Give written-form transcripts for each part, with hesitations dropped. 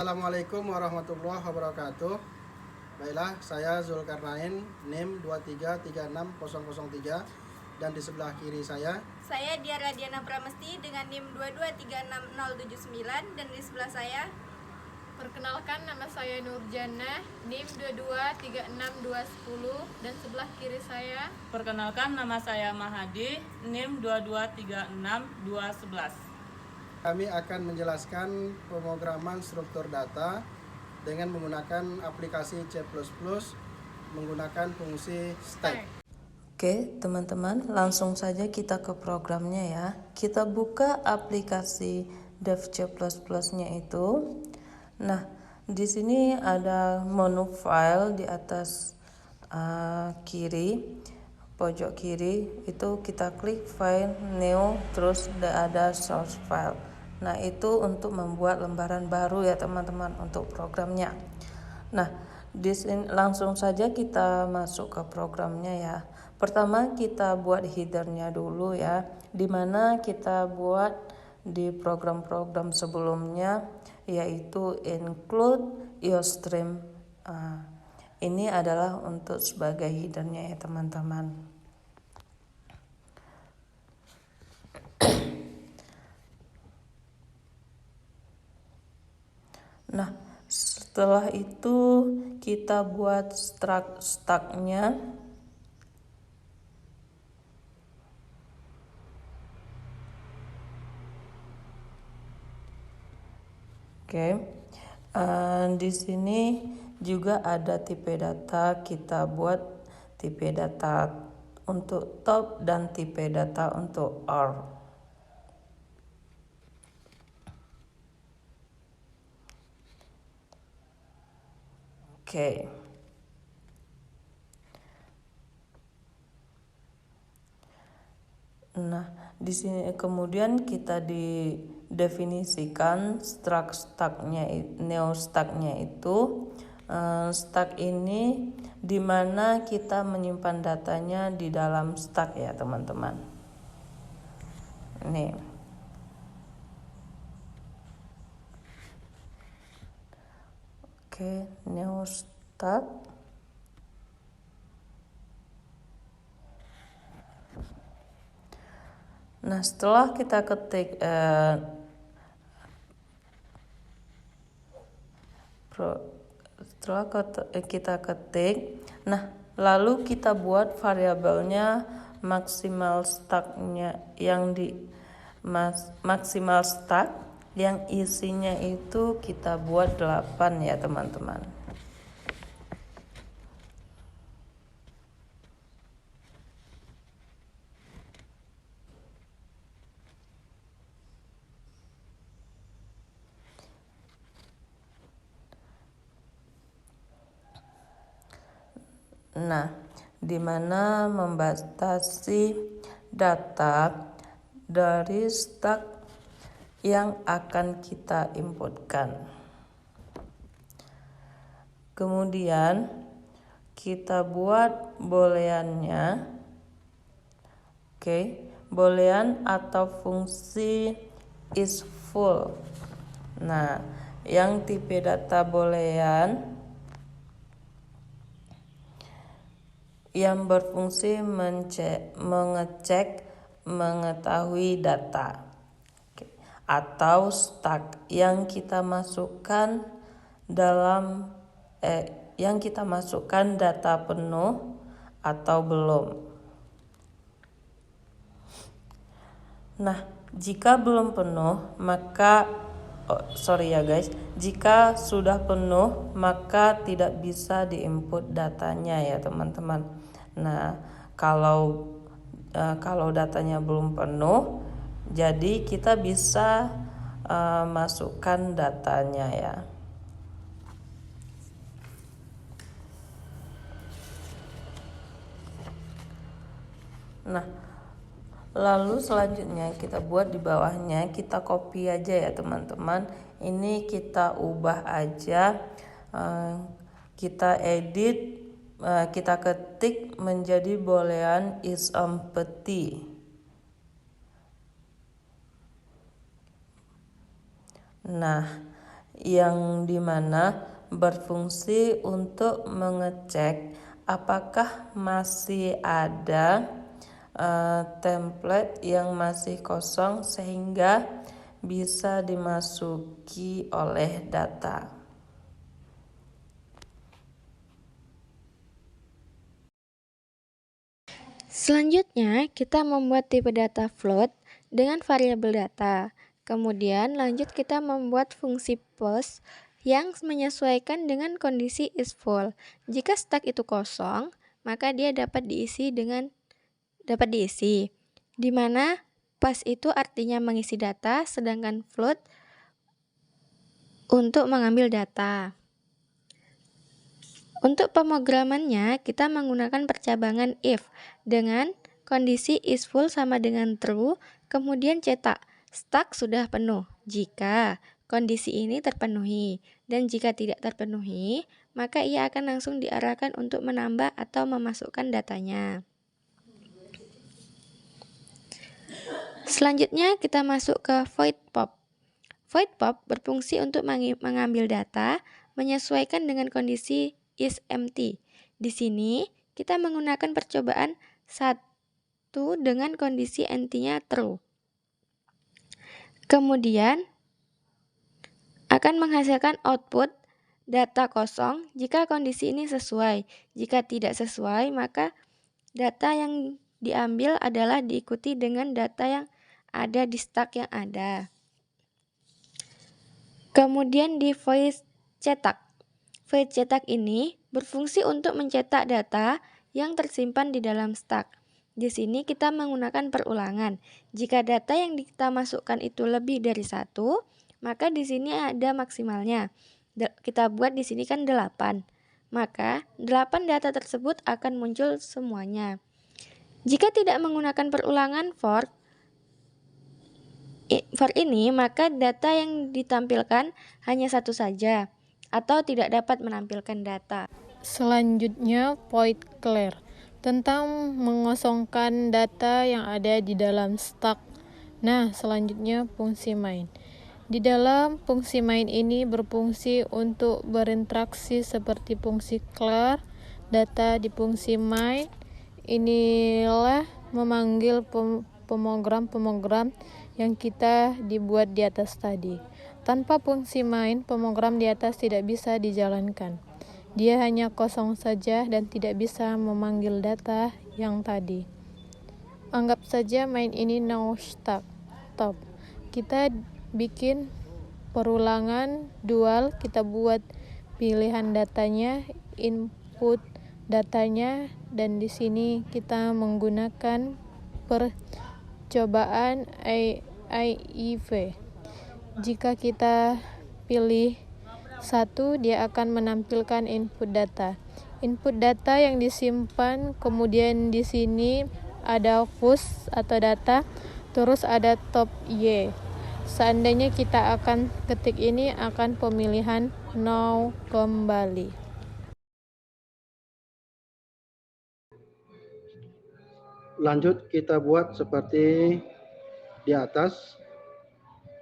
Assalamualaikum warahmatullahi wabarakatuh. Baiklah, saya Zulkarnain, NIM 2336003, dan di sebelah kiri saya Diara Diana Pramesti dengan NIM 2236079, dan di sebelah saya perkenalkan, nama saya Nurjana, NIM 2236210, dan sebelah kiri saya Perkenalkan, nama saya Mahadi, NIM 2236211. kami akan menjelaskan pemrograman struktur data dengan menggunakan aplikasi C++ menggunakan fungsi stack. Oke, teman-teman, langsung saja kita ke programnya ya. Kita buka aplikasi Dev C++-nya itu. Nah, di sini ada menu file di atas kiri, pojok kiri itu kita klik file new, terus ada source file. Nah, itu untuk membuat lembaran baru ya teman-teman untuk programnya. Nah, di sini langsung saja kita masuk ke programnya ya. Pertama kita buat headernya dulu ya, dimana kita buat di program-program sebelumnya, yaitu include iostream. Ini adalah untuk sebagai headernya ya teman-teman. Nah, setelah itu kita buat stacknya. Oke, di sini juga ada tipe data. Kita buat tipe data untuk top dan tipe data untuk R. Oke. Nah, di sini kemudian kita didefinisikan neo stacknya itu. Stack ini dimana kita menyimpan datanya di dalam stack ya teman-teman. Nih. Oke, neo stack. Nah, setelah kita ketik nah lalu kita buat variabelnya maksimal stacknya maksimal stack yang isinya itu kita buat 8 ya teman-teman. Nah, di mana membatasi data dari stack yang akan kita inputkan. Kemudian kita buat booleannya. Oke, boolean atau fungsi is full. Nah, yang tipe data boolean yang berfungsi mengecek mengetahui data. Atau stack yang kita masukkan data penuh atau belum. Nah, jika belum penuh maka jika sudah penuh maka tidak bisa diinput datanya ya teman-teman. Nah, kalau datanya belum penuh, jadi kita bisa masukkan datanya ya. Nah, lalu selanjutnya kita buat di bawahnya, kita copy aja ya teman-teman. Ini kita ubah aja, kita edit, kita ketik menjadi boolean is empty. Nah, yang dimana berfungsi untuk mengecek apakah masih ada template yang masih kosong sehingga bisa dimasuki oleh data. Selanjutnya, kita membuat tipe data float dengan variabel data. Kemudian lanjut kita membuat fungsi post yang menyesuaikan dengan kondisi is full. Jika stack itu kosong, maka dia dapat diisi, di mana pass itu artinya mengisi data, sedangkan float untuk mengambil data. Untuk pemrogramannya, kita menggunakan percabangan if dengan kondisi is full sama dengan true, kemudian cetak stack sudah penuh jika kondisi ini terpenuhi, dan jika tidak terpenuhi, maka ia akan langsung diarahkan untuk menambah atau memasukkan datanya. Selanjutnya kita masuk ke void pop. Void pop berfungsi untuk mengambil data menyesuaikan dengan kondisi is empty. Di sini kita menggunakan percobaan 1 dengan kondisi empty-nya true. Kemudian akan menghasilkan output data kosong jika kondisi ini sesuai. Jika tidak sesuai, maka data yang diambil adalah diikuti dengan data yang ada di stack yang ada. Kemudian di void cetak. Void cetak ini berfungsi untuk mencetak data yang tersimpan di dalam stack. Di sini kita menggunakan perulangan. Jika data yang kita masukkan itu lebih dari 1, maka di sini ada maksimalnya. Kita buat di sini kan 8. Maka 8 data tersebut akan muncul semuanya. Jika tidak menggunakan perulangan for ini, maka data yang ditampilkan hanya 1 saja atau tidak dapat menampilkan data. Selanjutnya, void clear tentang mengosongkan data yang ada di dalam stack. Nah, selanjutnya fungsi main. Di dalam fungsi main ini berfungsi untuk berinteraksi seperti fungsi clear data di fungsi main. Inilah memanggil pemrogram yang kita dibuat di atas tadi. Tanpa fungsi main, pemrogram di atas tidak bisa dijalankan. Dia hanya kosong saja dan tidak bisa memanggil data yang tadi. Anggap saja main ini no stop. Kita bikin perulangan dual, kita buat pilihan datanya, input datanya, dan di sini kita menggunakan percobaan IIV. Jika kita pilih 1, dia akan menampilkan input data. Input data yang disimpan, kemudian di sini ada push atau data, terus ada top Y. Seandainya kita akan ketik ini, akan pemilihan no kembali. Lanjut kita buat seperti di atas.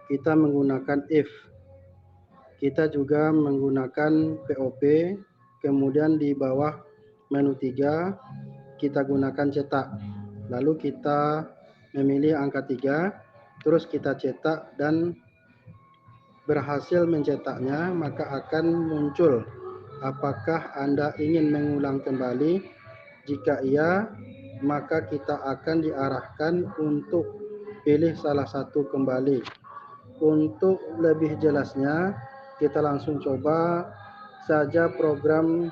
Kita menggunakan if. Kita juga menggunakan POP. Kemudian di bawah menu 3 kita gunakan cetak. Lalu kita memilih angka 3, terus kita cetak dan berhasil mencetaknya, maka akan muncul apakah Anda ingin mengulang kembali. Jika iya, maka kita akan diarahkan untuk pilih salah satu kembali. Untuk lebih jelasnya, kita langsung coba saja program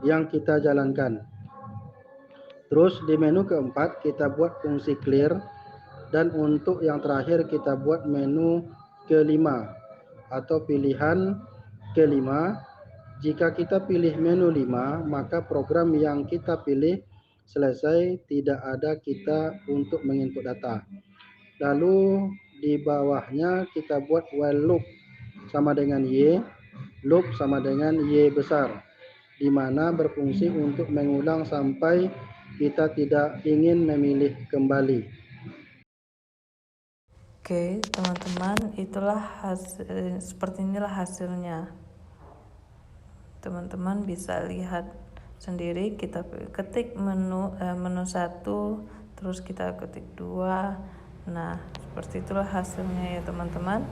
yang kita jalankan. Terus di menu keempat kita buat fungsi clear, dan untuk yang terakhir kita buat menu kelima atau pilihan kelima. Jika kita pilih menu 5, maka program yang kita pilih selesai, tidak ada kita untuk menginput data. Lalu di bawahnya kita buat while loop sama dengan Y, loop sama dengan Y besar, di mana berfungsi untuk mengulang sampai kita tidak ingin memilih kembali. Oke, teman-teman, seperti inilah hasilnya. Teman-teman bisa lihat sendiri, kita ketik menu 1, terus kita ketik 2. Nah, seperti itulah hasilnya ya teman-teman.